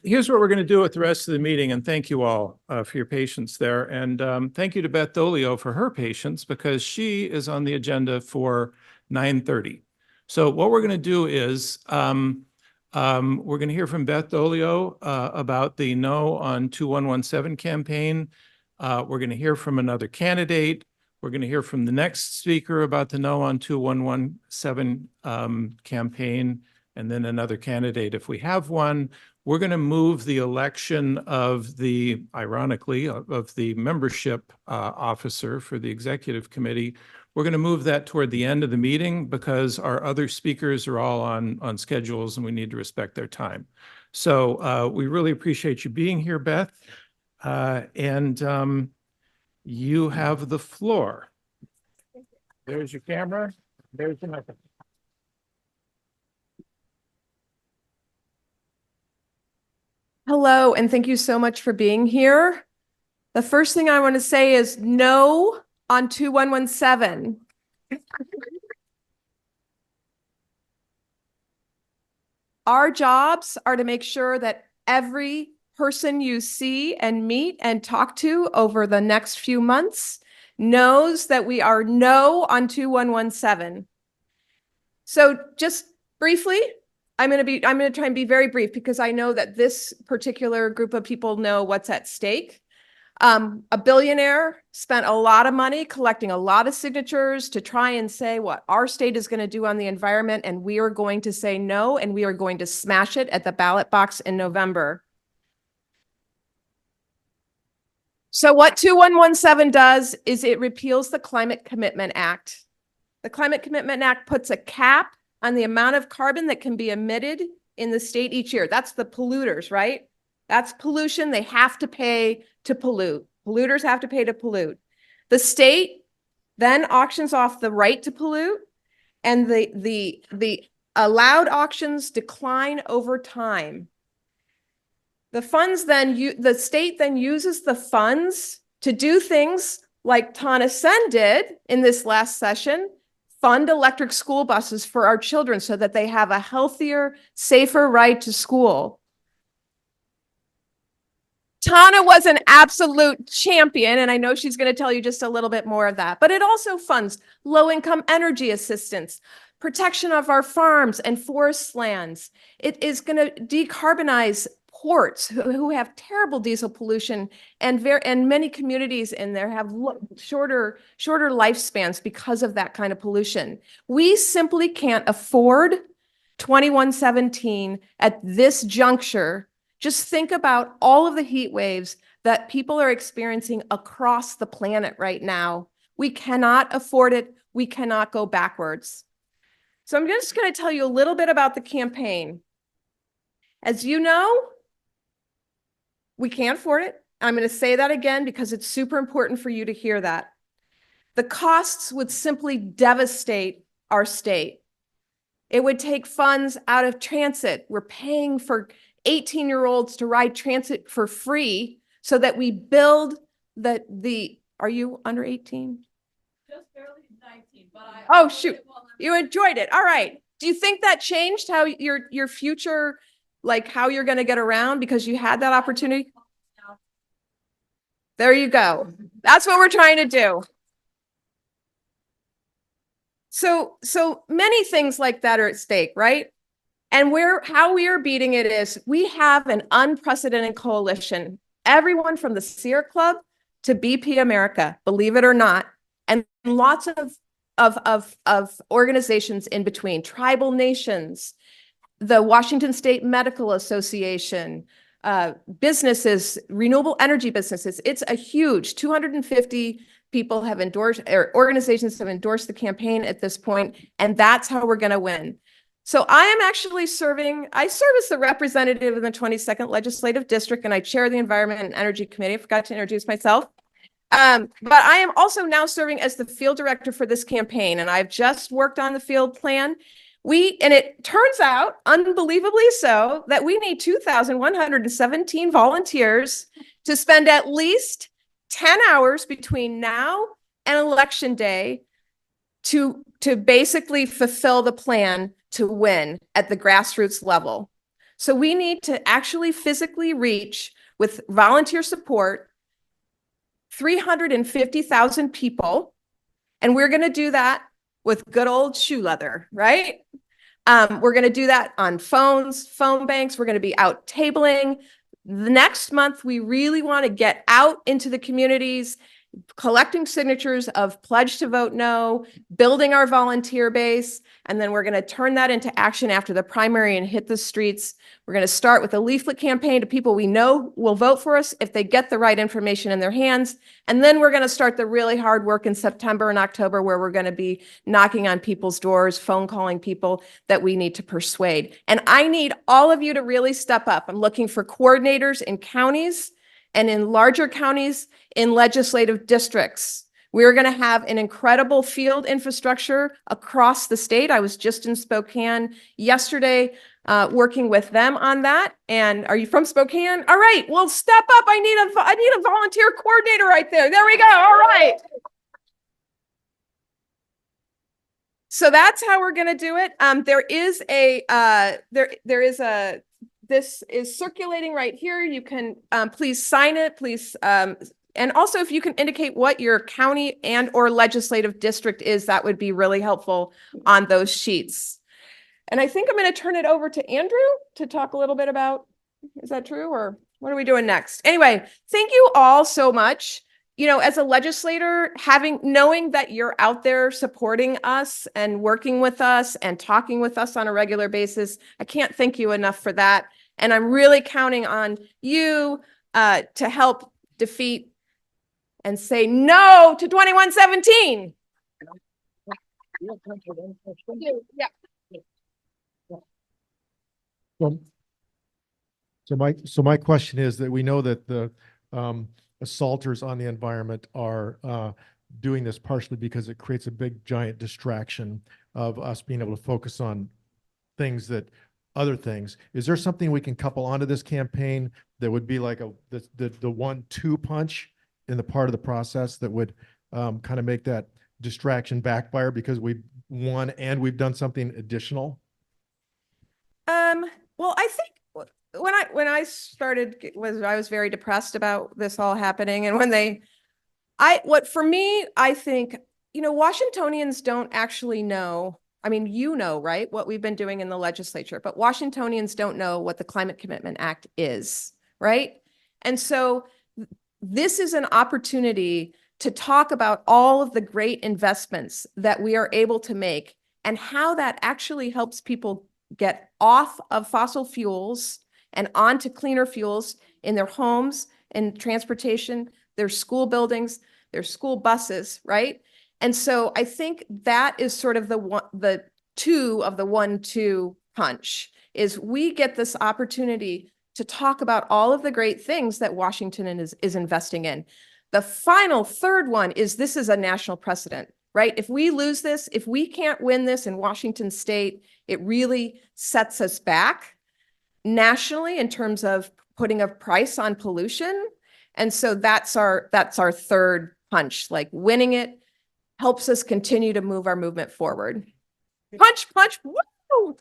Here's what we're going to do with the rest of the meeting, and thank you all for your patience there. And thank you to Beth Dolio for her patience, because she is on the agenda for 9:30. So what we're going to do is we're going to hear from Beth Dolio about the No on 2117 campaign. We're going to hear from another candidate. We're going to hear from the next speaker about the No on 2117 campaign, and then another candidate if we have one. We're going to move the election of the, ironically, of the membership officer for the executive committee. We're going to move that toward the end of the meeting because our other speakers are all on schedules and we need to respect their time. So we really appreciate you being here, Beth. And you have the floor. There's your camera. There's your microphone. Hello, and thank you so much for being here. The first thing I want to say is no on 2117. Our jobs are to make sure that every person you see and meet and talk to over the next few months knows that we are no on 2117. So just briefly, I'm going to try and be very brief because I know that this particular group of people know what's at stake. A billionaire spent a lot of money collecting a lot of signatures to try and say what our state is going to do on the environment, and we are going to say no, and we are going to smash it at the ballot box in November. So what 2117 does is it repeals the Climate Commitment Act. The Climate Commitment Act puts a cap on the amount of carbon that can be emitted in the state each year. That's the polluters, right? That's pollution. They have to pay to pollute. Polluters have to pay to pollute. The state then auctions off the right to pollute, and the allowed auctions decline over time. The funds then, the state then uses the funds to do things like Tana Sen did in this last session, fund electric school buses for our children so that they have a healthier, safer ride to school. Tana was an absolute champion, and I know she's going to tell you just a little bit more of that, but it also funds low-income energy assistance, protection of our farms and forest lands. It is going to decarbonize ports who have terrible diesel pollution, and many communities in there have shorter lifespans because of that kind of pollution. We simply can't afford 2117 at this juncture. Just think about all of the heat waves that people are experiencing across the planet right now. We cannot afford it. We cannot go backwards. So I'm just going to tell you a little bit about the campaign. As you know, we can't afford it. I'm going to say that again because it's super important for you to hear that. The costs would simply devastate our state. It would take funds out of transit. We're paying for 18-year-olds to ride transit for free so that we build are you under 18? Just barely 19, but oh, shoot. You enjoyed it. All right. Do you think that changed how your future, like how you're going to get around because you had that opportunity? There you go. That's what we're trying to do. So many things like that are at stake, right? And how we are beating it is we have an unprecedented coalition. Everyone from the Sierra Club to BP America, believe it or not, and lots of organizations in between, tribal nations, the Washington State Medical Association, businesses, renewable energy businesses. It's a huge 250 people have endorsed, or organizations have endorsed the campaign at this point, and that's how we're going to win. So I am actually I serve as the representative in the 22nd Legislative District, and I chair the Environment and Energy Committee. I forgot to introduce myself. But I am also now serving as the field director for this campaign, and I've just worked on the field plan. And it turns out, unbelievably so, that we need 2,117 volunteers to spend at least 10 hours between now and Election Day to basically fulfill the plan to win at the grassroots level. So we need to actually physically reach, with volunteer support, 350,000 people. And we're going to do that with good old shoe leather, right? We're going to do that on phones, phone banks. We're going to be out tabling. The next month, we really want to get out into the communities, collecting signatures of pledge to vote no, building our volunteer base, and then we're going to turn that into action after the primary and hit the streets. We're going to start with a leaflet campaign to people we know will vote for us if they get the right information in their hands. And then we're going to start the really hard work in September and October, where we're going to be knocking on people's doors, phone calling people that we need to persuade. And I need all of you to really step up. I'm looking for coordinators in counties and in larger counties, in legislative districts. We're going to have an incredible field infrastructure across the state. I was just in Spokane yesterday, working with them on that. And are you from Spokane? All right, well, step up. I need a volunteer coordinator right there. There we go. All right. So that's how we're going to do it. This is circulating right here. You can please sign it, please. And also, if you can indicate what your county and or legislative district is, that would be really helpful on those sheets. And I think I'm going to turn it over to Andrew to talk a little bit about, is that true? Or what are we doing next? Anyway, thank you all so much. You know, as a legislator, knowing that you're out there supporting us and working with us and talking with us on a regular basis, I can't thank you enough for that. And I'm really counting on you to help defeat and say no to 2117. Yeah. So my question is that we know that the assaulters on the environment are doing this partially because it creates a big giant distraction of us being able to focus on other things. Is there something we can couple onto this campaign that would be like the 1-2 punch in the part of the process that would kind of make that distraction backfire because we've won and we've done something additional? Well, I think when I started I was very depressed about this all happening. And I think, Washingtonians don't actually know. I mean, right, what we've been doing in the legislature, but Washingtonians don't know what the Climate Commitment Act is, right? And so this is an opportunity to talk about all of the great investments that we are able to make and how that actually helps people get off of fossil fuels and onto cleaner fuels in their homes and transportation, their school buildings, their school buses, right? And so I think that is sort of the 1-2 punch is we get this opportunity to talk about all of the great things that Washington is investing in. The final third one is this is a national precedent, right? If we lose this, if we can't win this in Washington state, it really sets us back nationally in terms of putting a price on pollution. And so that's our third punch, like winning it helps us continue to move our movement forward. Punch, punch, woo!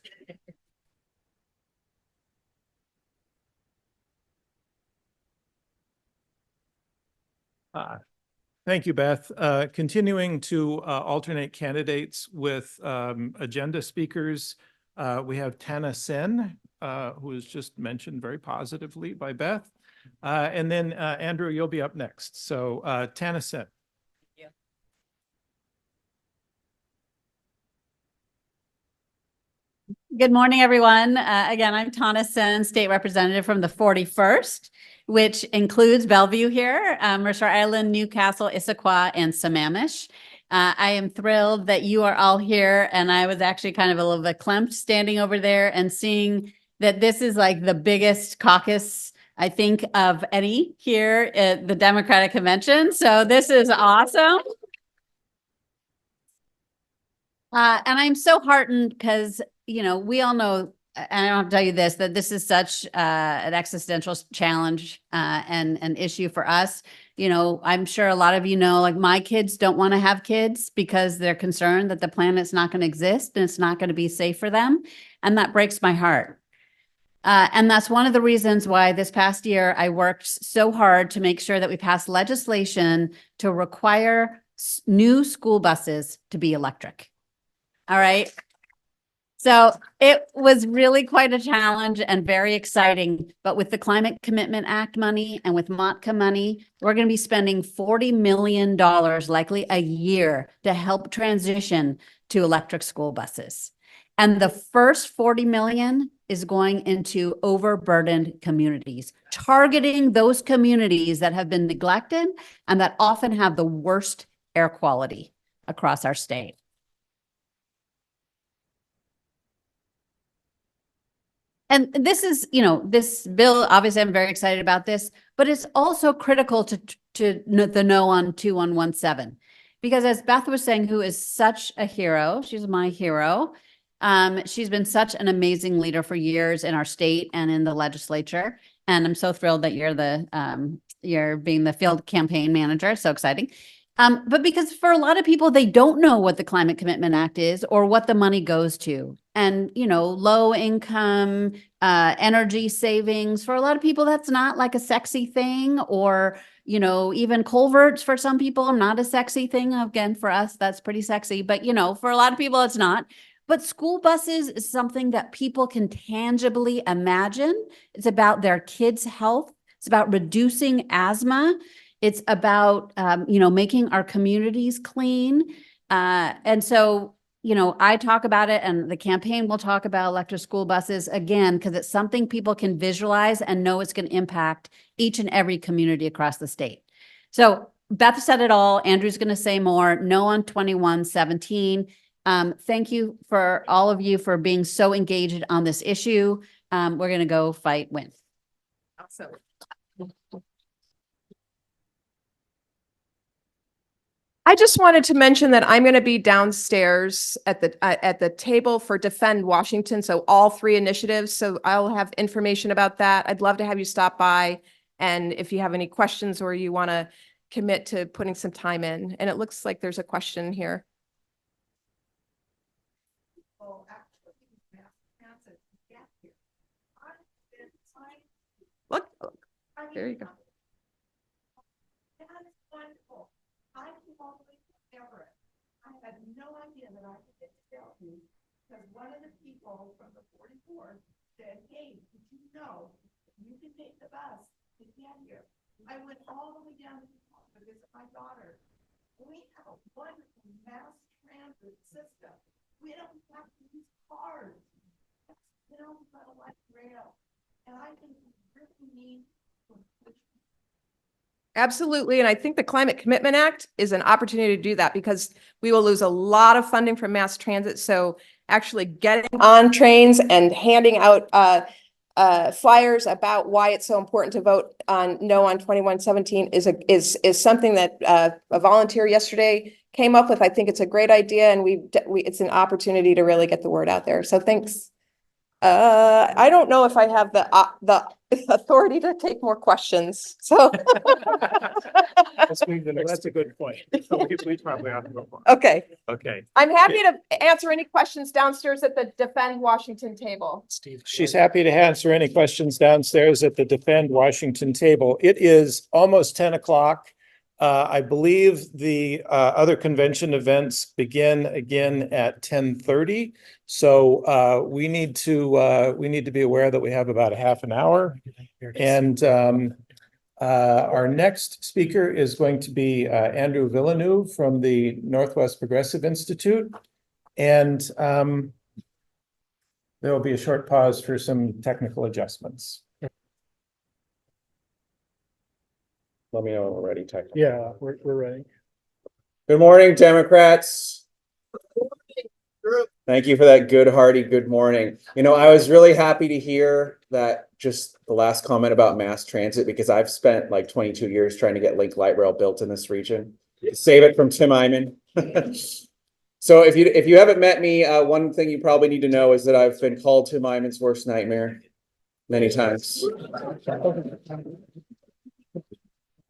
Thank you, Beth. Continuing to alternate candidates with agenda speakers, we have Tana Sen, who was just mentioned very positively by Beth. And then Andrew, you'll be up next. So Tana Sen. Good morning, everyone. Again, I'm Tana Sen, state representative from the 41st, which includes Bellevue here, Mercer Island, Newcastle, Issaquah, and Sammamish. I am thrilled that you are all here, and I was actually kind of a little bit clamped standing over there and seeing that this is like the biggest caucus, I think, of any here at the Democratic Convention. So this is awesome. And I'm so heartened because, we all know, and I don't have to tell you this, that this is such an existential challenge and an issue for us. I'm sure a lot of like my kids don't want to have kids because they're concerned that the planet's not going to exist and it's not going to be safe for them. And that breaks my heart. And that's one of the reasons why this past year I worked so hard to make sure that we passed legislation to require new school buses to be electric. All right. So it was really quite a challenge and very exciting. But with the Climate Commitment Act money and with MOTCA money, we're going to be spending $40 million likely a year to help transition to electric school buses. And the first 40 million is going into overburdened communities, targeting those communities that have been neglected and that often have the worst air quality across our state. And this is, this bill, obviously I'm very excited about this, but it's also critical to the no on 2117. Because as Beth was saying, who is such a hero, she's my hero. She's been such an amazing leader for years in our state and in the legislature. And I'm so thrilled that you're being the field campaign manager. So exciting. But because for a lot of people, they don't know what the Climate Commitment Act is or what the money goes to. And, low income, energy savings, for a lot of people, that's not like a sexy thing, or, even culverts for some people, not a sexy thing. Again, for us, that's pretty sexy, but, for a lot of people, it's not. But school buses is something that people can tangibly imagine. It's about their kids' health. It's about reducing asthma. It's about, making our communities clean. And so, I talk about it, and the campaign will talk about electric school buses again, because it's something people can visualize and know it's going to impact each and every community across the state. So Beth said it all. Andrew's going to say more. No on 2117. Thank you for all of you for being so engaged on this issue. We're going to go fight, win. Awesome. I just wanted to mention that I'm going to be downstairs at the table for Defend Washington. So all three initiatives. So I'll have information about that. I'd love to have you stop by. And if you have any questions or you want to commit to putting some time in, and it looks like there's a question here. Look, there you go. I came all the way from Everett. I had no idea that I could get to Bellevue because one of the people from the 44 said, "Hey, did you know you can take the bus to get here?" I went all the way down to the top to visit my daughter. We have a wonderful mass transit system. We don't have to use cars. We don't have a light rail. And I think we really need to push. Absolutely. And I think the Climate Commitment Act is an opportunity to do that, because we will lose a lot of funding from mass transit. So actually getting on trains and handing out flyers about why it's so important to vote on no on 2117 is something that a volunteer yesterday came up with. I think it's a great idea, and it's an opportunity to really get the word out there. So thanks. I don't know if I have the authority to take more questions. So That's a good point. We probably have to go on. okay. Okay. I'm happy to answer any questions downstairs at the Defend Washington table. She's happy to answer any questions downstairs at the Defend Washington table. It is almost 10 o'clock. I believe the other convention events begin again at 10:30. So we need to be aware that we have about a half an hour. And our next speaker is going to be Andrew Villeneuve from the Northwest Progressive Institute. And there will be a short pause for some technical adjustments. Let me know when we're ready, technically. Yeah, we're ready. Good morning, Democrats. Thank you for that good, hearty good morning. I was really happy to hear that, just the last comment about mass transit, because I've spent like 22 years trying to get Link Light Rail built in this region. Save it from Tim Eyman. So if you haven't met me, one thing you probably need to know is that I've been called Tim Eyman's worst nightmare many times.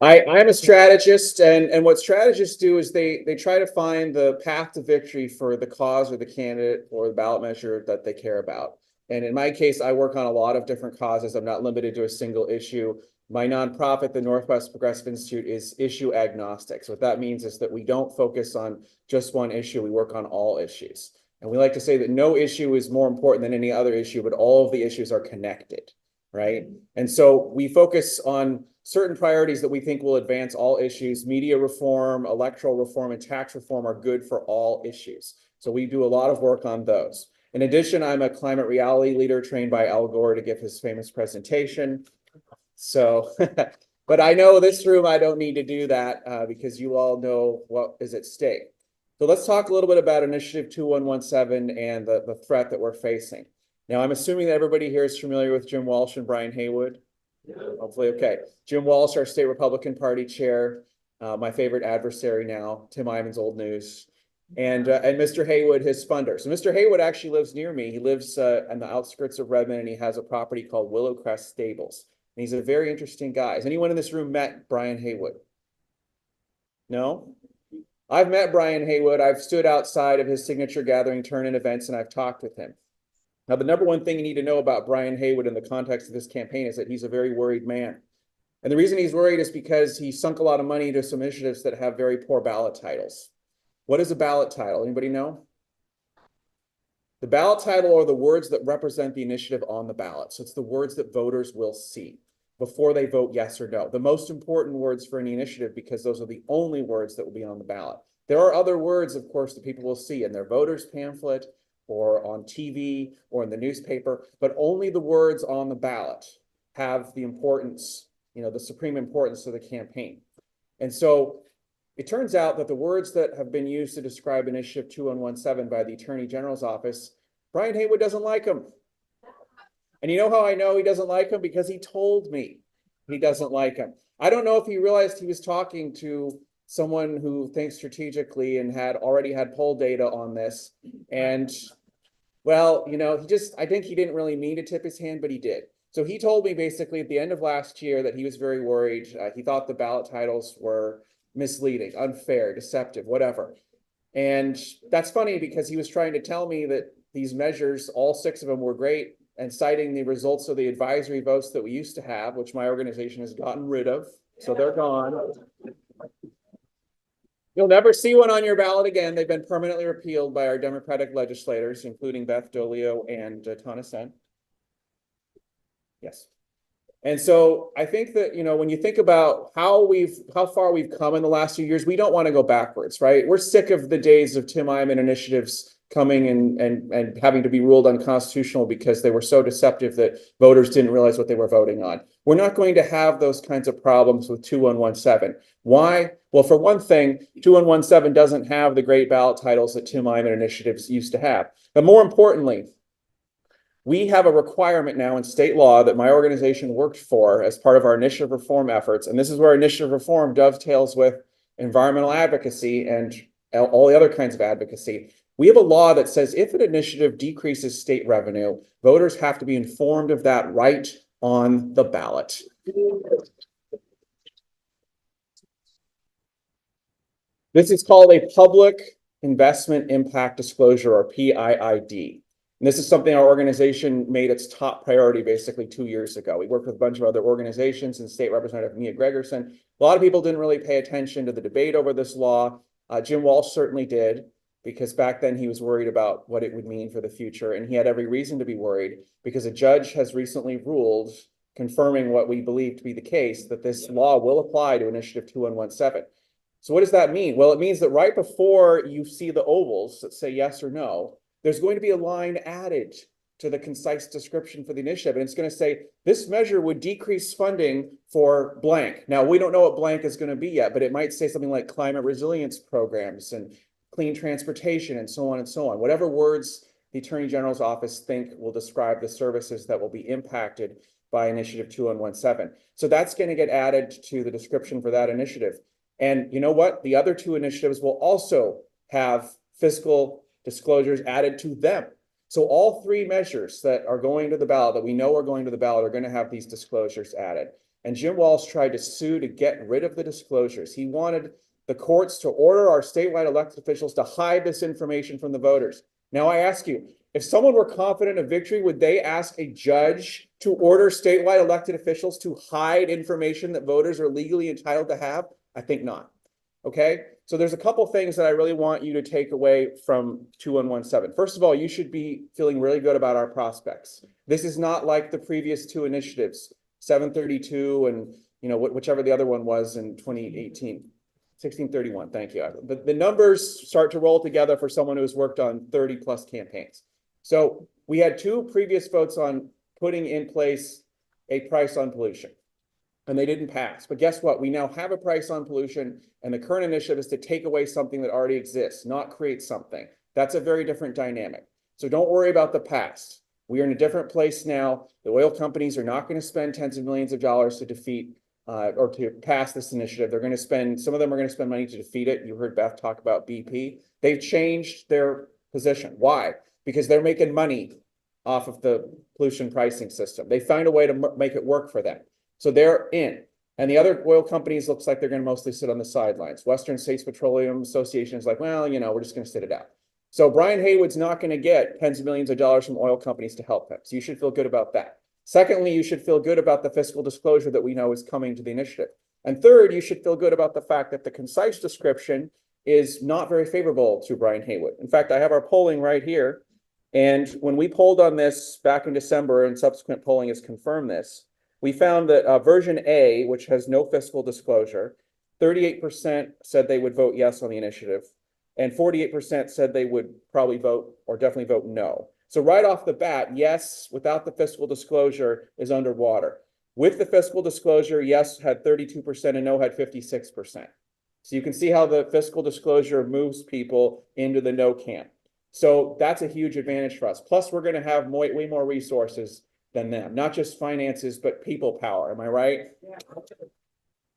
I'm a strategist, and what strategists do is they try to find the path to victory for the cause or the candidate or the ballot measure that they care about. And in my case, I work on a lot of different causes. I'm not limited to a single issue. My nonprofit, the Northwest Progressive Institute, is issue agnostic. So what that means is that we don't focus on just one issue. We work on all issues. And we like to say that no issue is more important than any other issue, but all of the issues are connected, right? And so we focus on certain priorities that we think will advance all issues. Media reform, electoral reform, and tax reform are good for all issues. So we do a lot of work on those. In addition, I'm a climate reality leader trained by Al Gore to give his famous presentation. So, but I know this room, I don't need to do that because you all know what is at stake. So let's talk a little bit about Initiative 2117 and the threat that we're facing. Now, I'm assuming that everybody here is familiar with Jim Walsh and Brian Haywood. Yeah. Hopefully, okay. Jim Walsh, our state Republican Party chair, my favorite adversary now, Tim Iman's old news, and Mr. Haywood, his funder. So Mr. Haywood actually lives near me. He lives on the outskirts of Redmond, and he has a property called Willowcrest Stables. And he's a very interesting guy. Has anyone in this room met Brian Haywood? No? I've met Brian Haywood. I've stood outside of his signature gathering turn-in events, and I've talked with him. Now, the number one thing you need to know about Brian Haywood in the context of this campaign is that he's a very worried man. And the reason he's worried is because he sunk a lot of money into some initiatives that have very poor ballot titles. What is a ballot title? Anybody know? The ballot title are the words that represent the initiative on the ballot. So it's the words that voters will see before they vote yes or no. The most important words for any initiative, because those are the only words that will be on the ballot. There are other words, of course, that people will see in their voters pamphlet or on TV or in the newspaper, but only the words on the ballot have the importance, the supreme importance of the campaign. And so it turns out that the words that have been used to describe Initiative 2117 by the Attorney General's office, Brian Haywood doesn't like them. And you know how I know he doesn't like them? Because he told me he doesn't like them. I don't know if he realized he was talking to someone who thinks strategically and had already had poll data on this. And well, I think he didn't really mean to tip his hand, but he did. So he told me basically at the end of last year that he was very worried. He thought the ballot titles were misleading, unfair, deceptive, whatever. And that's funny because he was trying to tell me that these measures, all 6 of them were great, and citing the results of the advisory votes that we used to have, which my organization has gotten rid of. So they're gone. You'll never see one on your ballot again. They've been permanently repealed by our Democratic legislators, including Beth Dolio and Tana Sen. Yes. And so I think that, when you think about how far we've come in the last few years, we don't want to go backwards, right? We're sick of the days of Tim Iman initiatives coming and having to be ruled unconstitutional because they were so deceptive that voters didn't realize what they were voting on. We're not going to have those kinds of problems with 2117. Why? Well, for one thing, 2117 doesn't have the great ballot titles that Tim Iman initiatives used to have. But more importantly, we have a requirement now in state law that my organization worked for as part of our initiative reform efforts. And this is where initiative reform dovetails with environmental advocacy and all the other kinds of advocacy. We have a law that says if an initiative decreases state revenue, voters have to be informed of that right on the ballot. This is called a public investment impact disclosure, or PIID. And this is something our organization made its top priority basically 2 years ago. We worked with a bunch of other organizations and State Representative Mia Gregerson. A lot of people didn't really pay attention to the debate over this law. Jim Walsh certainly did, because back then he was worried about what it would mean for the future. And he had every reason to be worried because a judge has recently ruled, confirming what we believe to be the case, that this law will apply to Initiative 2117. So what does that mean? Well, it means that right before you see the ovals that say yes or no, there's going to be a line added to the concise description for the initiative. And it's going to say, this measure would decrease funding for blank. Now, we don't know what blank is going to be yet, but it might say something like climate resilience programs and clean transportation and so on and so on. Whatever words the Attorney General's office think will describe the services that will be impacted by Initiative 2117. So that's going to get added to the description for that initiative. And you know what? The other 2 initiatives will also have fiscal disclosures added to them. So all 3 measures that are going to the ballot, that we know are going to the ballot, are going to have these disclosures added. And Jim Walsh tried to sue to get rid of the disclosures. He wanted the courts to order our statewide elected officials to hide this information from the voters. Now I ask you, If someone were confident of victory, would they ask a judge to order statewide elected officials to hide information that voters are legally entitled to have? I think not. Okay, so there's a couple things that I really want you to take away from 2117. First of all, you should be feeling really good about our prospects. This is not like the previous two initiatives, 732 and whichever the other one was in 2018. 1631, thank you. The numbers start to roll together for someone who's worked on 30 plus campaigns. So we had two previous votes on putting in place a price on pollution, and they didn't pass. But guess what? We now have a price on pollution, and the current initiative is to take away something that already exists, not create something. That's a very different dynamic. So don't worry about the past. We are in a different place now. The oil companies are not going to spend tens of millions of dollars to defeat or to pass this initiative. They're going to spend, some of them are going to spend money to defeat it. You heard Beth talk about BP. They've changed their position. Why? Because they're making money off of the pollution pricing system. They find a way to make it work for them. So they're in. And the other oil companies looks like they're going to mostly sit on the sidelines. Western States Petroleum Association is like, well, we're just going to sit it out. So Brian Haywood's not going to get tens of millions of dollars from oil companies to help him. So you should feel good about that. Secondly, you should feel good about the fiscal disclosure that we know is coming to the initiative. And third, you should feel good about the fact that the concise description is not very favorable to Brian Haywood. In fact, I have our polling right here. And when we polled on this back in December, and subsequent polling has confirmed this, we found that version A, which has no fiscal disclosure, 38% said they would vote yes on the initiative, and 48% said they would probably vote or definitely vote no. So right off the bat, yes, without the fiscal disclosure is underwater. With the fiscal disclosure, yes had 32% and no had 56%. So you can see how the fiscal disclosure moves people into the no camp. So that's a huge advantage for us. Plus, we're going to have way more resources than them, not just finances, but people power. Am I right? Yeah.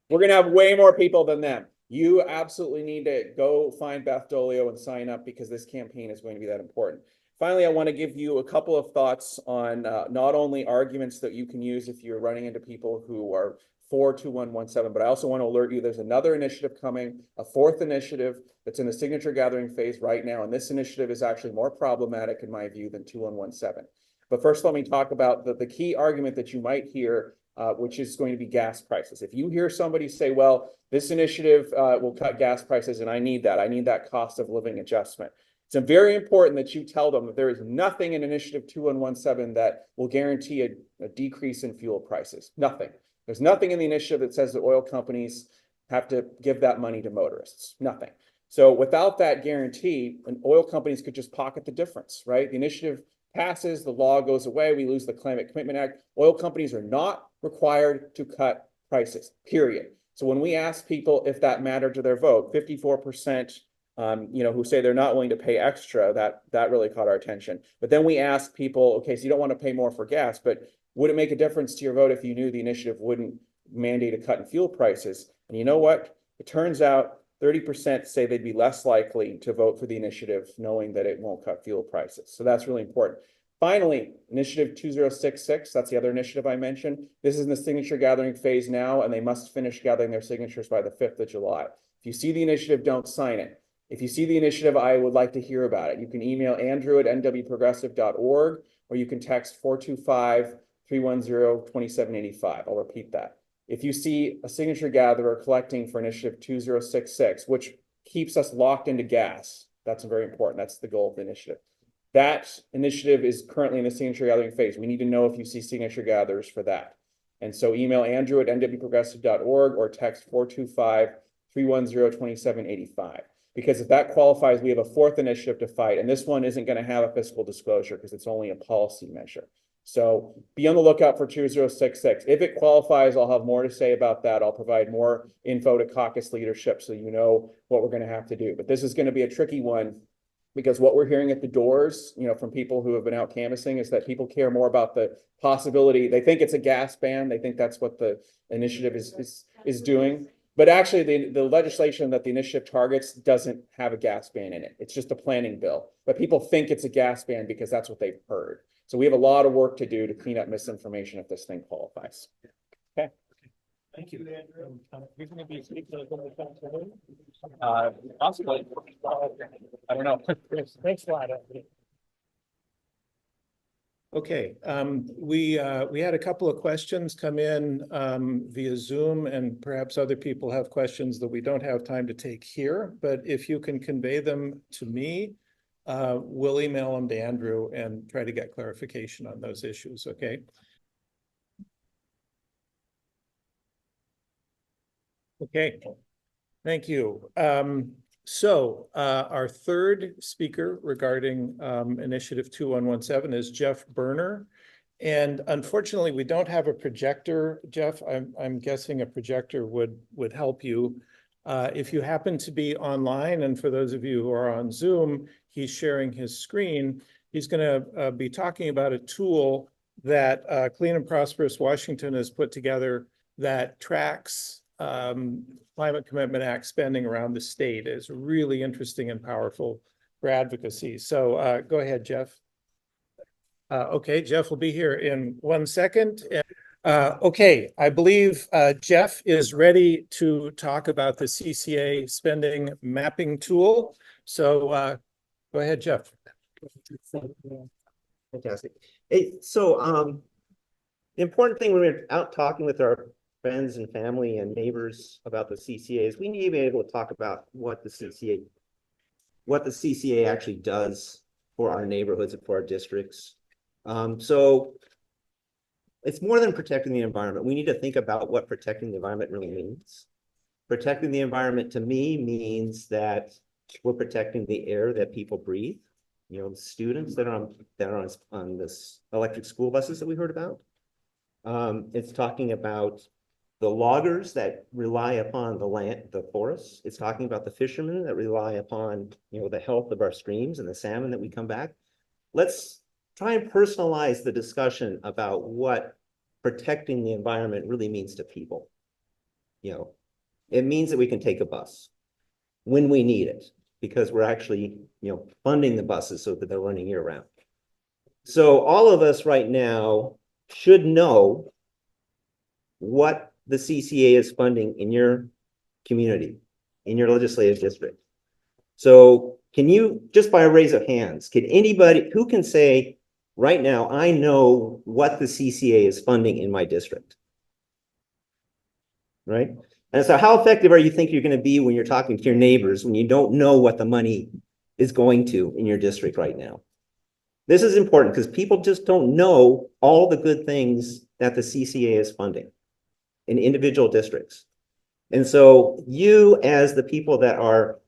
We're going to have way more people than them. You absolutely need to go find Beth Dolio and sign up because this campaign is going to be that important. Finally, I want to give you a couple of thoughts on not only arguments that you can use if you're running into people who are for 2117, but I also want to alert you there's another initiative coming, a fourth initiative that's in the signature gathering phase right now. And this initiative is actually more problematic in my view than 2117. But first, let me talk about the key argument that you might hear, which is going to be gas prices. If you hear somebody say, well, this initiative will cut gas prices and I need that cost of living adjustment. It's very important that you tell them that there is nothing in Initiative 2117 that will guarantee a decrease in fuel prices. Nothing. There's nothing in the initiative that says that oil companies have to give that money to motorists. Nothing. So without that guarantee, oil companies could just pocket the difference, right? The initiative passes, the law goes away, we lose the Climate Commitment Act. Oil companies are not required to cut prices, period. So when we ask people if that mattered to their vote, 54% who say they're not willing to pay extra, that really caught our attention. But then we asked people, okay, so you don't want to pay more for gas, but would it make a difference to your vote if you knew the initiative wouldn't mandate a cut in fuel prices? And you know what? It turns out 30% say they'd be less likely to vote for the initiative knowing that it won't cut fuel prices. So that's really important. Finally, Initiative 2066, that's the other initiative I mentioned. This is in the signature gathering phase now, and they must finish gathering their signatures by the 5th of July. If you see the initiative, don't sign it. If you see the initiative, I would like to hear about it. You can email andrew@nwprogressive.org, or you can text 425-310-2785. I'll repeat that. If you see a signature gatherer collecting for Initiative 2066, which keeps us locked into gas, that's very important. That's the goal of the initiative. That initiative is currently in the signature gathering phase. We need to know if you see signature gatherers for that. And so email andrew@nwprogressive.org or text 425-310-2785. Because if that qualifies, we have a fourth initiative to fight. And this one isn't going to have a fiscal disclosure because it's only a policy measure. So be on the lookout for 2066. If it qualifies, I'll have more to say about that. I'll provide more info to caucus leadership so you know what we're going to have to do. But this is going to be a tricky one because what we're hearing at the doors, from people who have been out canvassing is that people care more about the possibility. They think it's a gas ban. They think that's what the initiative is doing. But actually, the legislation that the initiative targets doesn't have a gas ban in it. It's just a planning bill. But people think it's a gas ban because that's what they've heard. So we have a lot of work to do to clean up misinformation if this thing qualifies. Okay. Thank you. You're going to be speaking to possibly. I don't know. Thanks a lot. Okay, we had a couple of questions come in via Zoom, and perhaps other people have questions that we don't have time to take here, but if you can convey them to me, we'll email them to Andrew and try to get clarification on those issues, okay? Okay, thank you. So our third speaker regarding Initiative 2117 is Jeff Berner. And unfortunately, we don't have a projector. Jeff, I'm guessing a projector would help you. If you happen to be online, and for those of you who are on Zoom, he's sharing his screen. He's going to be talking about a tool that Clean and Prosperous Washington has put together that tracks Climate Commitment Act spending around the state. Is really interesting and powerful for advocacy. So go ahead, Jeff. Okay, Jeff will be here in 1 second. Okay, I believe Jeff is ready to talk about the CCA spending mapping tool. So go ahead, Jeff. Fantastic. Hey, so the important thing when we're out talking with our friends and family and neighbors about the CCA is we need to be able to talk about what the CCA actually does for our neighborhoods and for our districts. So it's more than protecting the environment. We need to think about what protecting the environment really means. Protecting the environment to me means that we're protecting the air that people breathe. You know, the students that are on this electric school buses that we heard about. It's talking about the loggers that rely upon the land, the forests. It's talking about the fishermen that rely upon, you know, the health of our streams and the salmon that we come back. Let's try and personalize the discussion about what protecting the environment really means to people. You know, it means that we can take a bus when we need it, because we're actually, you know, funding the buses so that they're running year round. So all of us right now should know what the CCA is funding in your community, in your legislative district. So can you, just by a raise of hands, can anybody, who can say right now, I know what the CCA is funding in my district? Right? And so how effective are you think you're going to be when you're talking to your neighbors when you don't know what the money is going to in your district right now? This is important because people just don't know all the good things that the CCA is funding in individual districts. And so you, as the people that are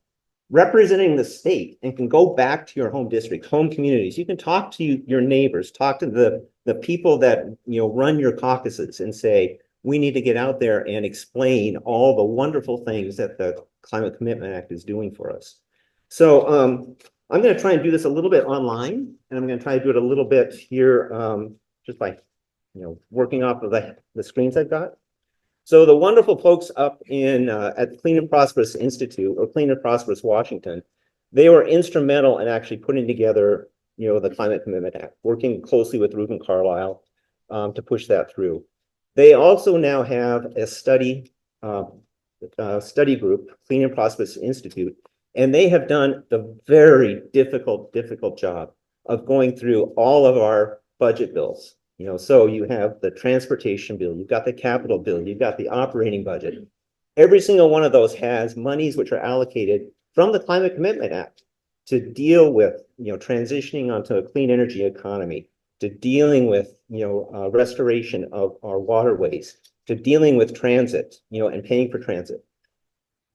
representing the state and can go back to your home district, home communities, you can talk to your neighbors, talk to the people that, you know, run your caucuses and say, we need to get out there and explain all the wonderful things that the Climate Commitment Act is doing for us. So I'm going to try and do this a little bit online, and I'm going to try to do it a little bit here just by, you know, working off of the screens I've got. So the wonderful folks up in at Clean and Prosperous Institute, or Clean and Prosperous Washington, they were instrumental in actually putting together, you know, the Climate Commitment Act, working closely with Reuben Carlisle to push that through. They also now have a study group, Clean and Prosperous Institute, and they have done the very difficult job of going through all of our budget bills. You know, so you have the transportation bill, you've got the capital bill, you've got the operating budget. Every single one of those has monies which are allocated from the Climate Commitment Act to deal with, you know, transitioning onto a clean energy economy, to dealing with, you know, restoration of our waterways, to dealing with transit, you know, and paying for transit.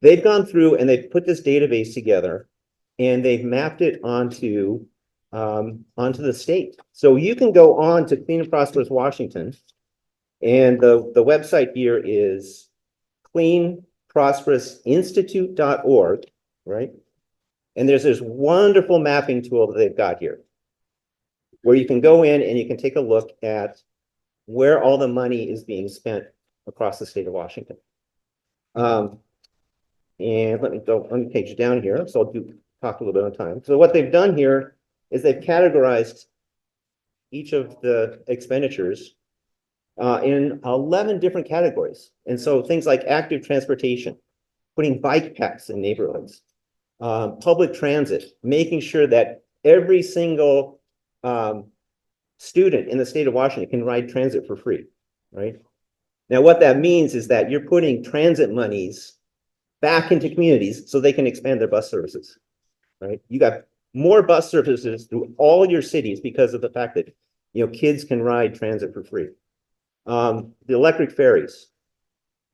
They've gone through and they've put this database together and they've mapped it onto the state. So you can go on to Clean and Prosperous Washington, and the website here is cleanprosperousinstitute.org, right? And there's this wonderful mapping tool that they've got here, where you can go in and you can take a look at where all the money is being spent across the state of Washington. And let me go on the page down here. So I'll talk a little bit on time. So what they've done here is they've categorized each of the expenditures in 11 different categories. And so things like active transportation, putting bike paths in neighborhoods, public transit, making sure that every single student in the state of Washington can ride transit for free, right? Now, what that means is that you're putting transit monies back into communities so they can expand their bus services, right? You got more bus services through all your cities because of the fact that, kids can ride transit for free. The electric ferries.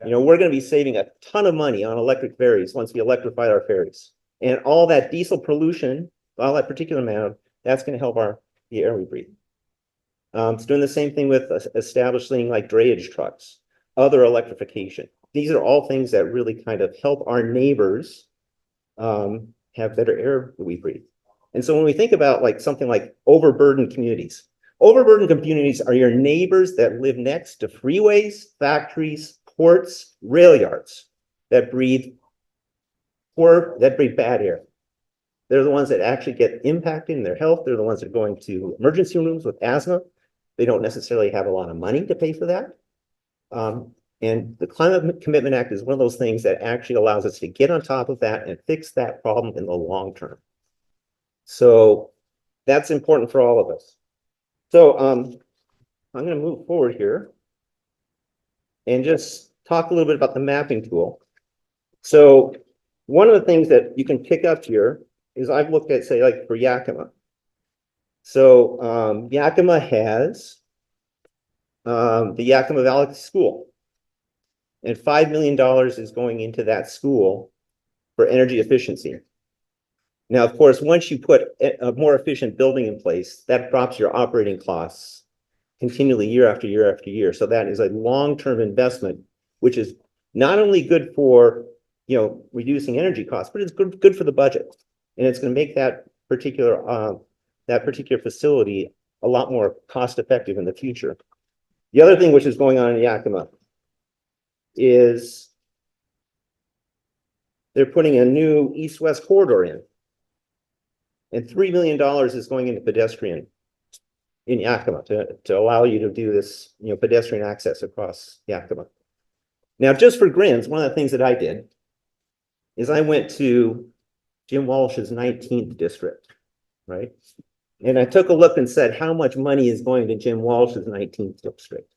We're going to be saving a ton of money on electric ferries once we electrify our ferries. And all that diesel pollution, all that particular amount, that's going to help the air we breathe. It's doing the same thing with establishing like drayage trucks, other electrification. These are all things that really kind of help our neighbors have better air that we breathe. And so when we think about like something like overburdened communities are your neighbors that live next to freeways, factories, ports, rail yards that breathe bad air. They're the ones that actually get impacted in their health. They're the ones that are going to emergency rooms with asthma. They don't necessarily have a lot of money to pay for that. And the Climate Commitment Act is one of those things that actually allows us to get on top of that and fix that problem in the long term. So that's important for all of us. So I'm going to move forward here and just talk a little bit about the mapping tool. So one of the things that you can pick up here is I've looked at, say, like for Yakima. So Yakima has the Yakima Valley School. And $5 million is going into that school for energy efficiency. Now, of course, once you put a more efficient building in place, that drops your operating costs continually year after year after year. So that is a long-term investment, which is not only good for reducing energy costs, but it's good for the budget. And it's going to make that particular facility a lot more cost effective in the future. The other thing which is going on in Yakima is they're putting a new east-west corridor in. And $3 million is going into pedestrian in Yakima to allow you to do this, pedestrian access across Yakima. Now, just for grins, one of the things that I did is I went to Jim Walsh's 19th district, right? And I took a look and said, how much money is going to Jim Walsh's 19th district?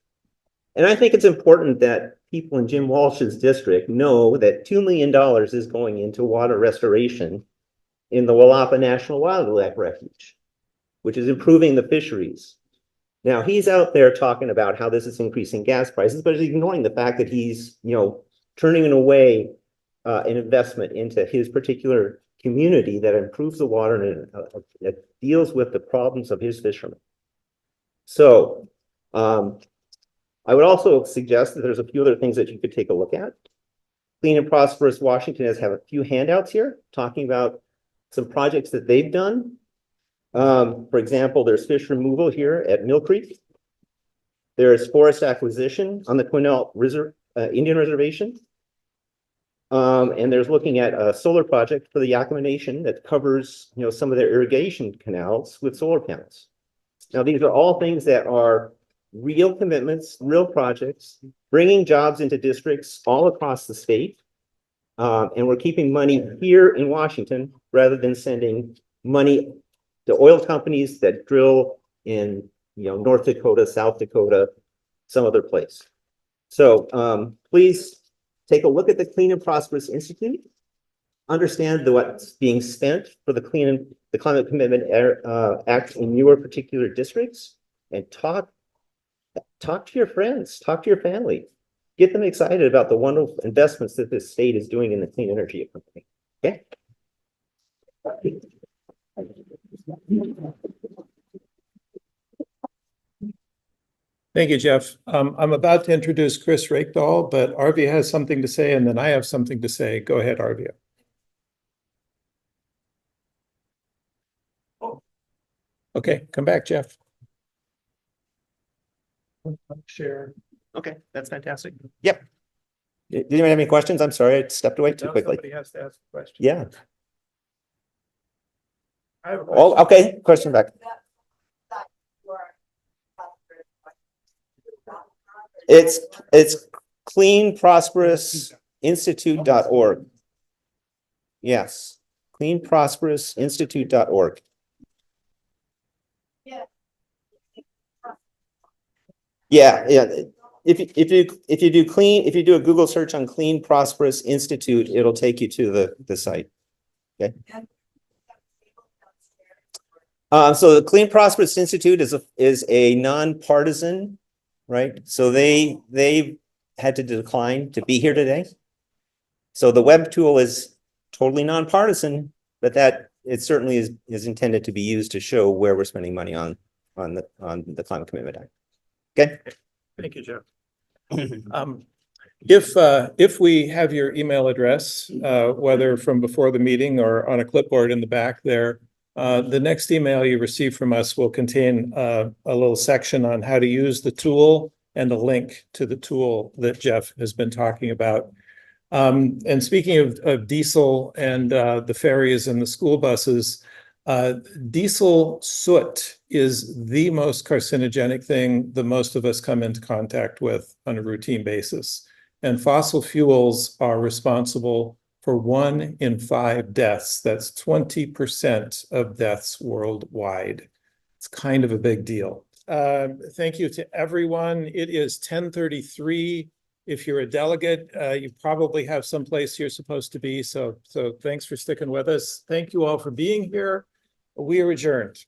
And I think it's important that people in Jim Walsh's district know that $2 million is going into water restoration in the Walapa National Wildlife Refuge, which is improving the fisheries. Now, he's out there talking about how this is increasing gas prices, but he's ignoring the fact that he's, turning away an investment into his particular community that improves the water and that deals with the problems of his fishermen. So I would also suggest that there's a few other things that you could take a look at. Clean and Prosperous Washington has a few handouts here talking about some projects that they've done. For example, there's fish removal here at Mill Creek. There's forest acquisition on the Quinnell Indian Reservation. And there's looking at a solar project for the Yakima Nation that covers, some of their irrigation canals with solar panels. Now, these are all things that are real commitments, real projects, bringing jobs into districts all across the state. And we're keeping money here in Washington rather than sending money to oil companies that drill in, North Dakota, South Dakota, some other place. So please take a look at the Clean and Prosperous Institute. Understand what's being spent for the Climate Commitment Act in your particular districts, and talk to your friends, talk to your family, get them excited about the wonderful investments that this state is doing in the clean energy economy. Okay. Thank you, Jeff. I'm about to introduce Chris Rakedahl, but Arvia has something to say, and then I have something to say. Go ahead, Arvia. Okay, come back, Jeff. Share. Okay, that's fantastic. Yep. Did anyone have any questions? I'm sorry, I stepped away too quickly. Somebody has to ask a question. Yeah. I have a Oh, question. okay. Question back. It's cleanprosprousinstitute.org. Yes. Cleanprosprousinstitute.org. Yeah, yeah. If you do a Google search on Clean Prosperous Institute, it'll take you to the site. Okay. So the Clean Prosperous Institute is a nonpartisan, right? So they had to decline to be here today. So the web tool is totally nonpartisan, but that it certainly is intended to be used to show where we're spending money on the Climate Commitment Act. Okay. Thank you, Jeff. If we have your email address, whether from before the meeting or on a clipboard in the back there, the next email you receive from us will contain a little section on how to use the tool and a link to the tool that Jeff has been talking about. And speaking of diesel and the ferries and the school buses, diesel soot is the most carcinogenic thing that most of us come into contact with on a routine basis. And fossil fuels are responsible for 1 in 5 deaths. That's 20% of deaths worldwide. It's kind of a big deal. Thank you to everyone. It is 10:33. If you're a delegate, you probably have someplace you're supposed to be. So thanks for sticking with us. Thank you all for being here. We are adjourned.